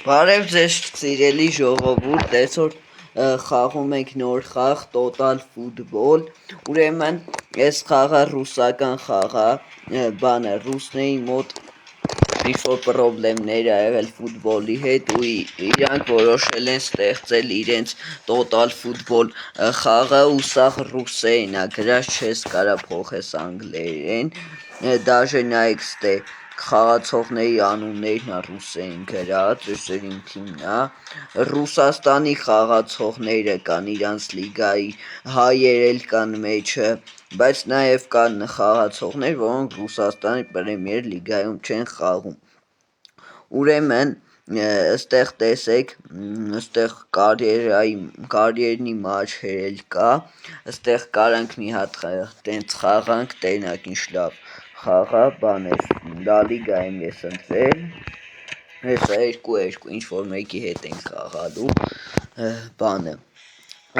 Բարև ձեզ սիրելի ժողովուրդ, այսօր խաղում ենք նոր խաղ Total Football, ուրեմն այս խաղը ռուսական խաղ է, ռուսների մոտ ինչ-որ պրոբլեմներ ա եղել ֆուտբոլի հետ ու իրանք որոշել են ստեղծել իրենց Total Football խաղը ու սա ռուսերեն ա գրած, չես կարա փոխես անգլերեն, դաժե նայեք ստե խաղացողների անուններն ա ռուսերեն գրած, այսօր իմ թիմն ա, Ռուսաստանի խաղացողները կան իրանց լիգայի, հայեր էլ կան մեջը, բայց նաև կան խաղացողներ, որոնք Ռուսաստանի պրեմիեր լիգայում չեն խաղում, ուրեմն ստեղ տեսեք, ստեղ կարիերնի մաչեր էլ կա, ստեղ կարանք մի հատ տենց խաղանք, տենակ ինչ լավ խաղ ա, Լա լիգայում ես ընտրել, հեսա 2-2 ինչ-որ մեկի հետ ենք խաղալու,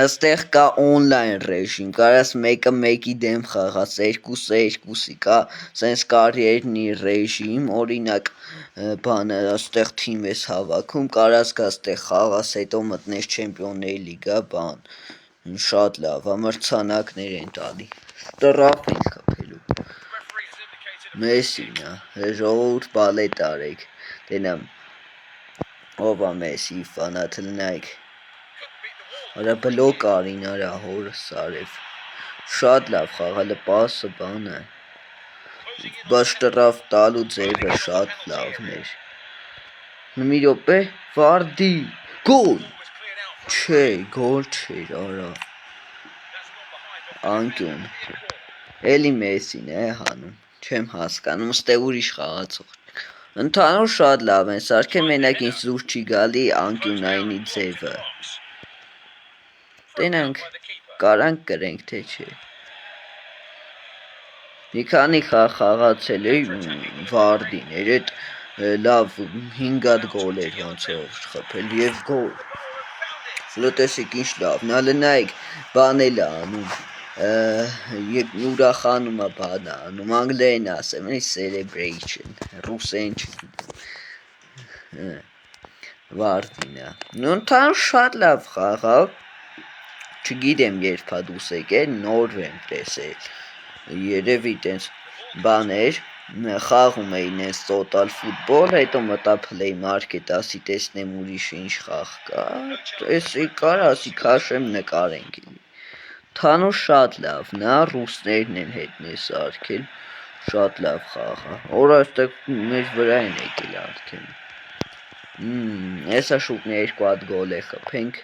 Աստեղ կա օնլայն ռեժիմ, կարաս մեկը մեկի դեմ խաղաս, երկուսը երկուսի կա, սենց կարիերնի ռեժիմ, օրինակ աստեղ թիմ ես հավաքում, կարաս կա ստեղ խաղաս, հետո մտնես չեմպիոնների լիգա, շատ լավ, մրցանակներ են տալի, տրապ են կպելու, Մեսին ա, ժողովուրդ բալետ արեք, տենամ, ով ա Մեսի ֆանատը լնայք, Արա բլոկ արին արա հորս արև, շատ լավ խաղալը պասը բանը, բաց տրավ տալու ձևը շատ լավն էր, մի րոպե, Վարդի, գոլ, չէ, գոլ չէր արա, անկյուն, էլի Մեսին է հանում, չեմ հասկանում, ստե ուրիշ խաղացող, ընդհանուր շատ լավ են սարքել, մենակ ինձ զուր չի գալի անկյունայինի ձևը, Տենանք, կարանք կրենք, թե չէ, մի քանի խաղացել էի Վարդին, էդ լավ 5 հատ գոլ էր ոնց որ խփել և գոլ, լտեսիք ինչ լավ, նա լնայեք բան էլ անում, ուրախանում ա բան անում, անգլերեն ասեմ, celebration, ռուսերեն չգիտեմ, Վարդին ա, ընդհանուր շատ լավ խաղ ա, չգիտեմ երբ ա դուս եկել, նոր եմ տեսել, երևի տենց բաներ, խաղում էին ես Total Football, հետո մտա Play Market, ասի տեսնեմ ուրիշ ինչ խաղ կա, տեսի կար, ասի քաշեմ նկարենք, ընդհանուր շատ լավն ա, ռուսներն են հետն է սարքել, շատ լավ խաղ ա, օր այստեղ մեր վրա են եկել արդեն, եսա շուտ 2 հատ գոլ է խփենք,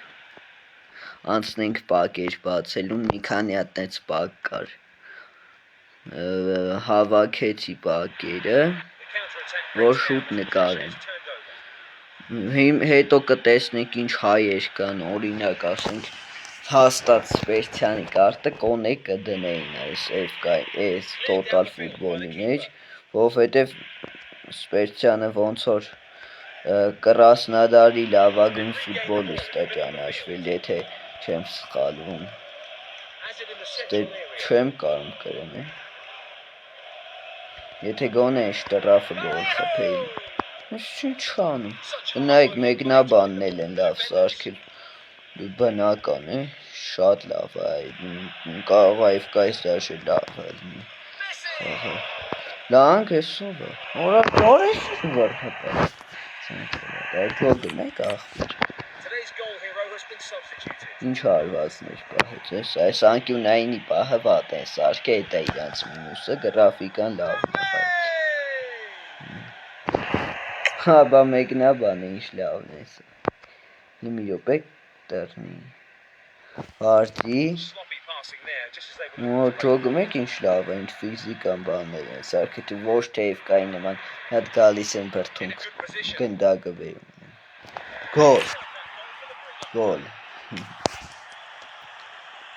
անցնենք պակեր բացելու, մի քանի հատ տենց պակ կար, հավաքեցի պակերը, որ շուտ նկարեմ, հետո կտեսնենք ինչ հայեր կան, օրինակ ասենք, հաստատ Սպերցյանի կարտը կոնե կդնեին այս Total Football-ի մեջ, որովհետև Սպերցյանը ոնց որ Կրասնադարի լավագույն ֆուտբոլիստ ա ճանաչվել, եթե չեմ սխալվում, չեմ կարում կրեմ, եթե գոնե ինչ տրաֆը գոլ խփեի, ինչ չանում, նայեք մեկնաբանն էլ են լավ սարքել, բնական է, շատ լավ է, կարող է FK-ից դաշը լավ է, լանք ես ով է, որ ես վար հպա, այդ լոգն եք աղբեր, ինչ հարվածներ պահեց ես, այս անկյունայինի պահը վատ են սարքը, էտ է իրանց մինուսը, գրաֆիկան լավն է, բա մեկնաբան է ինչ լավն ես, մի յոպեք տրնի, Վարդի, ճոգում եք ինչ լավ են, ֆիզիկան բաններ են սարքը, ոչ թե FK-ի նման, հատ գալիս են բրթում գնդագը վերում, գոլ,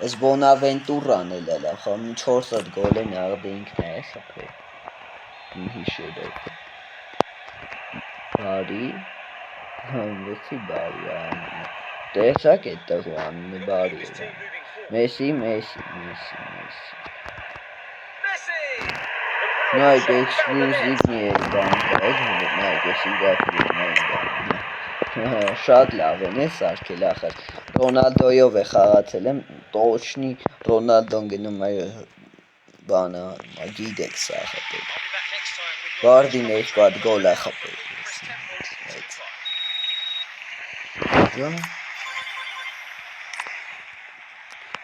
ես Բոնավենտուրան էլ ալա, խամ 4 հատ գոլ են աղդե ինքն է խփել, մի հիշելով, բարի, լեցի բարի անունը, տեսակ է տղու անունը բարի է, Մեսի, նայք էքսկլյուզիվնի է բան կայք, նայք ես իգապրին այն բան, շատ լավ են էս արկել ախր Ռոնալդոյով է խաղացել եմ տոշնի Ռոնալդոն գնում է բանը գիտեք սա խփել Վարդին երկու հատ գոլ է խփել Ջեմ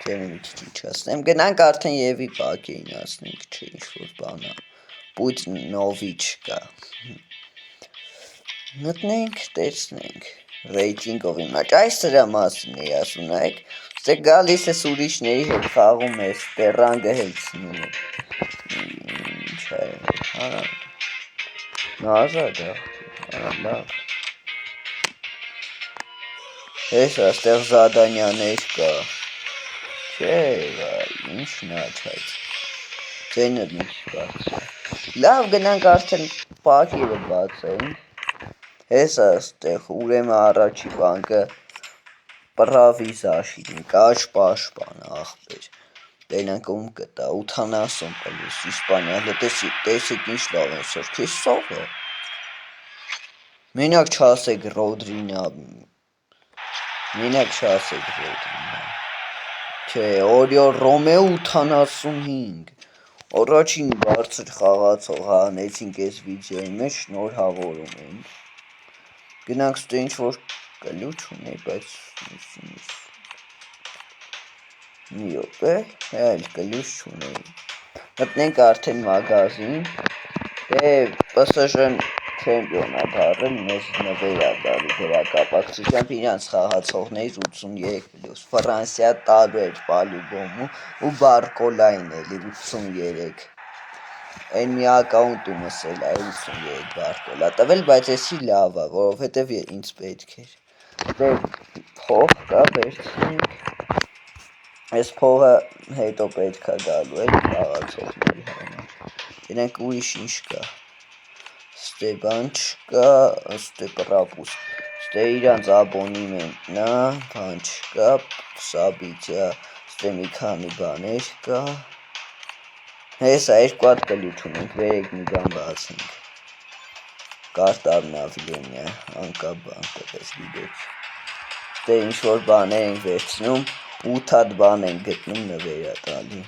մի քիչ ասեմ գնանք արդեն Եվի պակեին ասնենք չէ ինչ որ բանա Պուտնովիչ կա Մտնենք տեսնենք ռեյտինգով իմաչ այս սրա մասին էի ասում նայեք Ստե գալիս ես ուրիշների հետ խաղում ես դե ռանգը հեծնում Ինչ է Նազար լավ Ես աստեղ զադանյաներ կա Չէ ինչն աչայց Ձենը մի բարձր Լավ գնանք արդեն պակերը բացենք Հեսա ստեղ ուրեմն առաջի բանկը պրավի զաշիտնիկ աշպաշպան ախպեր Տենանք ում կտա 80 պլյուս իսպանիա տեսեք ինչ լավ են սրկես սով է Մենակ չասեք Ռոդրինա Մենակ չասեք Ռոդրինա Չէ օրիո Ռոմեո 85 Առաջին բարձր խաղացող հանեցինք այս վիդեոյի մեջ շնորհավորում ենք Գնանք ստե ինչ որ կլուչ ունի, բայց մի րոպե, այլ կլուչ չունի Մտնենք արդեն մագազին Դե ՊՍԺ-ն չեմպիոնատ առել մեզ նվեր ա տալի դրակապակցությամբ իրանց խաղացողներից 83+, Ֆրանսիա տարբեր պալյուբոմու ու Բարկոլային էլի 83 Այն մի ակաունտումս էլ այ 83 բարկոլա տվել, բայց էսի լավ ա, որովհետև ինձ պետք էր Դե փող կա վերցնենք Այս փողը հետո պետք է գալու էլ խաղացողների համար Գնանք ուրիշ ինչ կա Ստե բան չկա, ստե պրապուսկ Ստե իրանց աբոնիմենտն ա, բան չկա, սաբիցիա Ստե մի քանի բաներ կա Հեսա երկու հատ կլուչ ունենք, վերեք մի բան բացենք Կարտարնավլենյա, անկա բան տվես գիտեք Ստե ինչ որ բաներ ենք վերցնում 8 հատ բան ենք գտնում նվերա տալի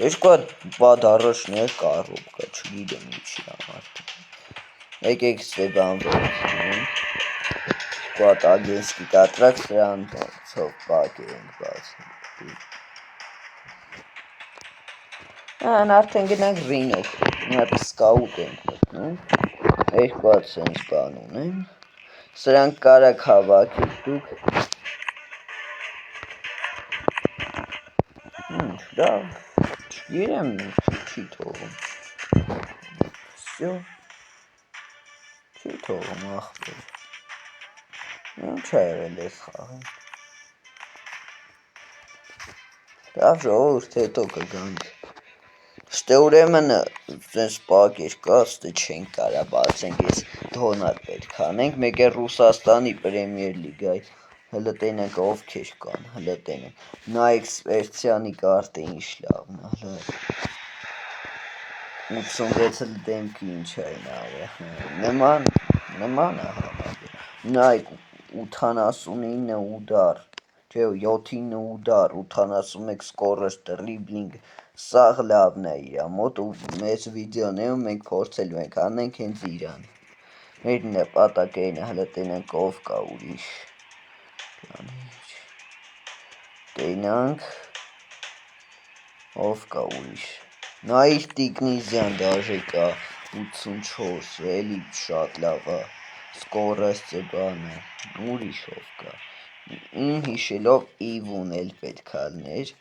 Երկու հատ բադ առաջներ կարոպկա, չգիտեմ ինչի համար Եկեք ստե բան վերցնենք Երկու հատ ագենսկի կատրակ սրան ծով պակեր ենք բացենք Ան արդեն գնանք ռինոք, մի հատ սկաուտ ենք մտնում Երկու հատ սենց բան ունեմ Սրանք կարակ հավաքեք դուք Ինչ լավ Չգիրեմ չի թողում Սյո Չի թողում ախպեր Ինչ է եղել ես խաղին Լավ ժողովուրդ հետո կգանք Ստե ուրեմն սենց պակեր կա, ստե չենք կարա բացենք ես դոնատ պետք անենք Մեկ է Ռուսաստանի պրեմիեր լիգայի Հլը տենենք ովքեր կան, հլը տենենք Նայք Սպերցյանի կարտը ինչ լավն հլը 86-ը դեմքը ինչ այն արը Նման է համագը Նայք 89 ուդար Չէ 7-9 ուդար 81 սկորս դրիբլինգ Սաղ լավն է իրա մոտ ու մեծ վիդեոներում մենք փորձելու ենք անենք հենց իրան Մեր նպատակն է հլը տենանք ով կա ուրիշ Տենանք Ով կա ուրիշ Նայիր Տիկնիզյան դաժե կա 84 էլի շատ լավ ա Սկորսը բանը ուրիշ ով կա Իմ հիշելով իվուն էլ պետքա լներ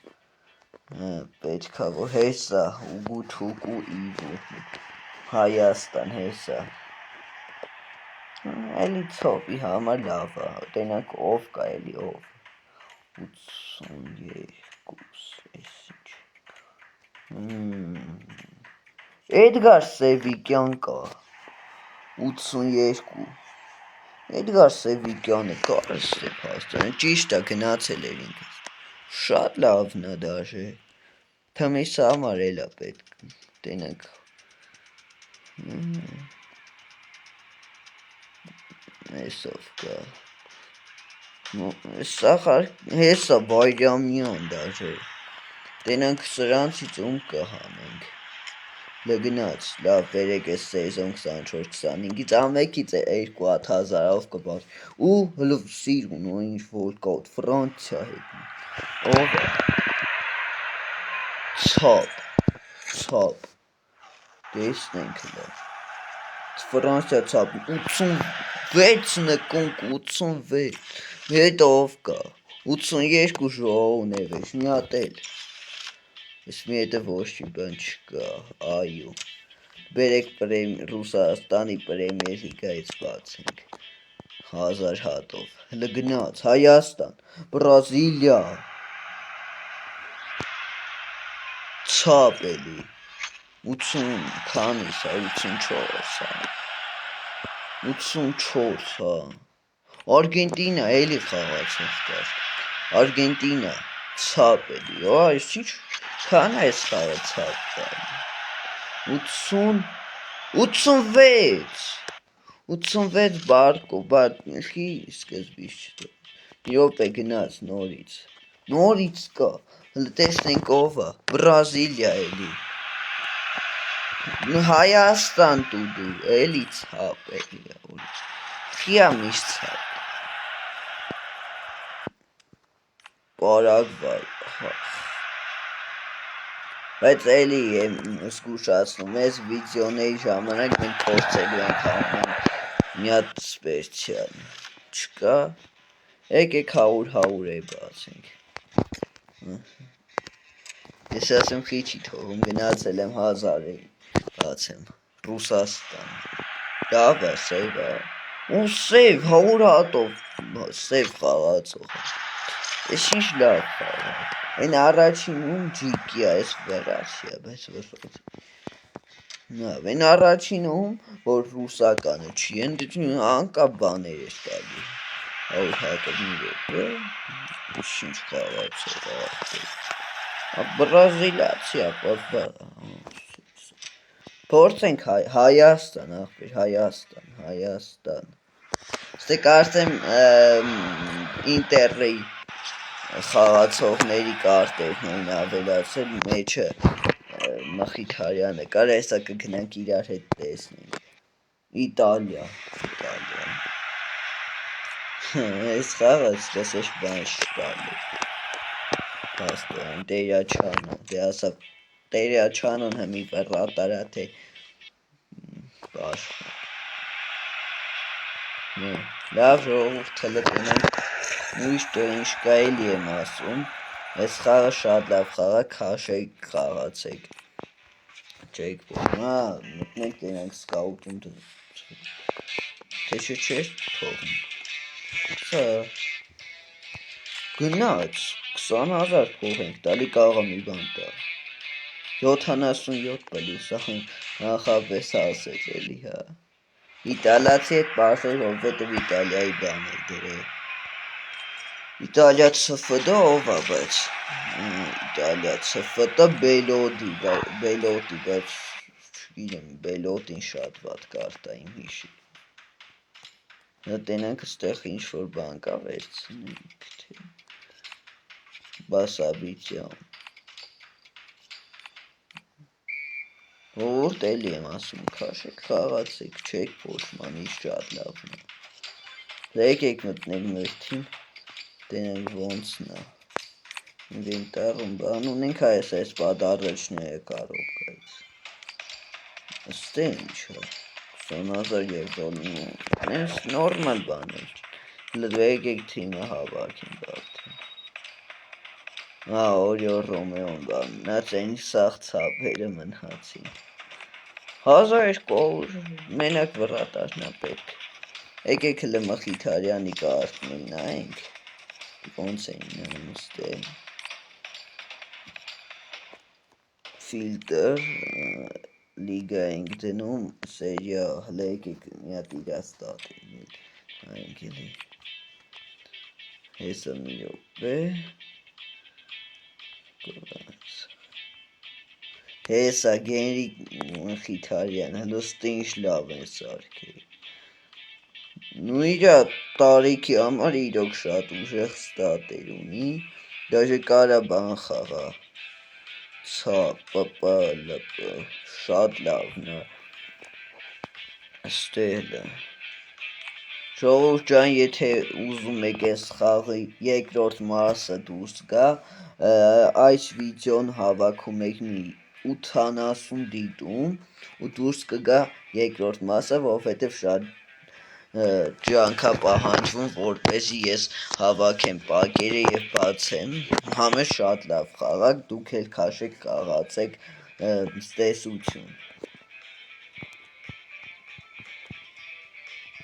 Պետքա որ հեսա ուգութուկու իվու Հայաստան հեսա Էլի ծովի համար լավ ա Տենանք ով կա էլի ով 82 Էդգար Սևիկյան կա 82 Էդգար Սևիկյանը կարս է փաստորեն ճիշտ է գնացել էր ինքս Շատ լավն է դաժե Թմիս համար էլ է պետք, տենանք, 82 Էդգար Սևիկյան կա 82 Էդգար Սևիկյանը կարս է փաստորեն ճիշտ է գնացել էր ինքս Շատ լավն է դաժե Թմիս համար էլ է պետք, տենանք, 82 Էդգար Սևիկյանը կարս է փաստորեն ճիշտ է գնացել էր ինքս Շատ լավն է դաժե Թմիս համար էլ է պետք, տենանք Էսով կա։ Սախար հեսա բայրամյան դաժե։ Տենանք սրանցից ում կհանենք։ Լգնաց, լավ վերեք ես սեզոն 24-25-ից ամեկից 2-1000-ով կբար ու հլով սիրուն ու ինչ-որ կոտ Ֆրանցիա հետ ով է ցապ տեսնենք լավ Ֆրանսիա ցապ 86 նկունք 86 հետ ով կա 82 ժողովն է վեշ մի հատ էլ ես մի հետը ոչ չի բան չկա այո Բերեք Ռուսաստանի պրեմիեր լիգայից բացենք 1000 հատով լգնաց Հայաստան Բրազիլիա ցապ էլի 80 քանիս 84 հա Արգենտինա էլի խաղացող կար Արգենտինա ցապ էլի այս ինչ քան այս խաղը ցապ կար 86 բարկի սկզբից յոպ է գնաց նորից կա հլը տեսնենք ով է Բրազիլիա էլի Հայաստան տուդու էլի ցապ էլի խիա միշտ ցապ Պարագվայ Բայց էլի եմ զգուշացնում ես վիդեոների ժամանակ մենք փորձելու ենք հանել մի հատ սպերցիալ չկա եկեք 100 է բացենք ես ասեմ քիչի թողում գնացել եմ 1000 բացեմ Ռուսաստան լավ է սև է ու սև 100 հատով սև խաղացող ես ինչ լավ խաղա Այն առաջինում ջիկի է, այս վերացի է, բայց վրոց Նավ, այն առաջինում, որ ռուսականը չի, անկա բաներ ես կալի Հավոր հատով մի ռոպ Ինչ խաղաց է Բրազիլացի է, Փորձենք Հայաստան, աղբեր, Հայաստան Ստե կարծեմ ինտերի խաղացողների կարտերն էին ավելացել մեջը Մխիթարյանը կար այսա կգնանք իրար հետ տեսնենք Իտալիա Այս խաղը սկսես բան շտալի Պաստորան Տերյաչանոն դե ասա Տերյաչանոն հմի վռատարա թե Պաշխան Լավ ժողովուրդ հլը տնենք Ույշ տո ինչ կա էլի եմ ասում Այս խաղը շատ լավ խաղա քաշեք խաղացեք Չեք մտնենք տենանք սկաուտում Թե չէր թողում Սա Գնաց 20000 փող ենք տալի կաղա մի բան տա 77 պլյուս նախապես ասեց էլի հա Իտալացի հետ պարսել հովվետև Իտալիայի բան է դրել Իտալիա CFD ով է բայց Իտալիա CFD Բելոդի բայց չգիտեմ Բելոդին շատ վատ կարտա իմ հիշի Տենանք ստեղ ինչ-որ բան կա վերցնենք թե Բասաբիցյան Ողորդ էլի եմ ասում քաշեք խաղացեք չեք փոշման ինչ շատ լավն է Եկեք մտնենք մրթին Տենանք ոնցն է Ինվենտարում բան ունենք այս պադարեչները կարոբկայից Ստե ինչ է 20000 եվրոն Ես նորմալ բան էր Հլը եկեք թիմը հավաքենք արդեն Օրիո Ռոմեոն բան Նաց այն սաղ ծապերը մնացին 1200 մենակ վռատարն է պետք Եկեք հլը Մխիթարյանի կարտն նայենք Ոնց էին նստե Ֆիլտր լիգա ենք դնում սերիա հլը եկեք մի հատ իրաց տատենք նայենք էլի Հեսա մի րոպե Հեսա Գենրիկ Մխիթարյան հլը ստե ինչ լավ են սարքել Նու իրա տարիքի համար իրոք շատ ուժեղ ստատեր ունի, դաժե կարա բան խաղա, ցա, պպ, լպ, շատ լավն է, ստելը, ժողովուրդ ջան, եթե ուզում եք այս խաղի երկրորդ մասը դուրս գա, այս վիդեոն հավաքում եք մի 80 դիտում ու դուրս կգա երկրորդ մասը, որովհետև շատ ջանք է պահանջվում, որպեսզի ես հավաքեմ պակերը և բացեմ, համը շատ լավ խաղաք, դուք էլ քաշեք, կաղացեք, տեսություն։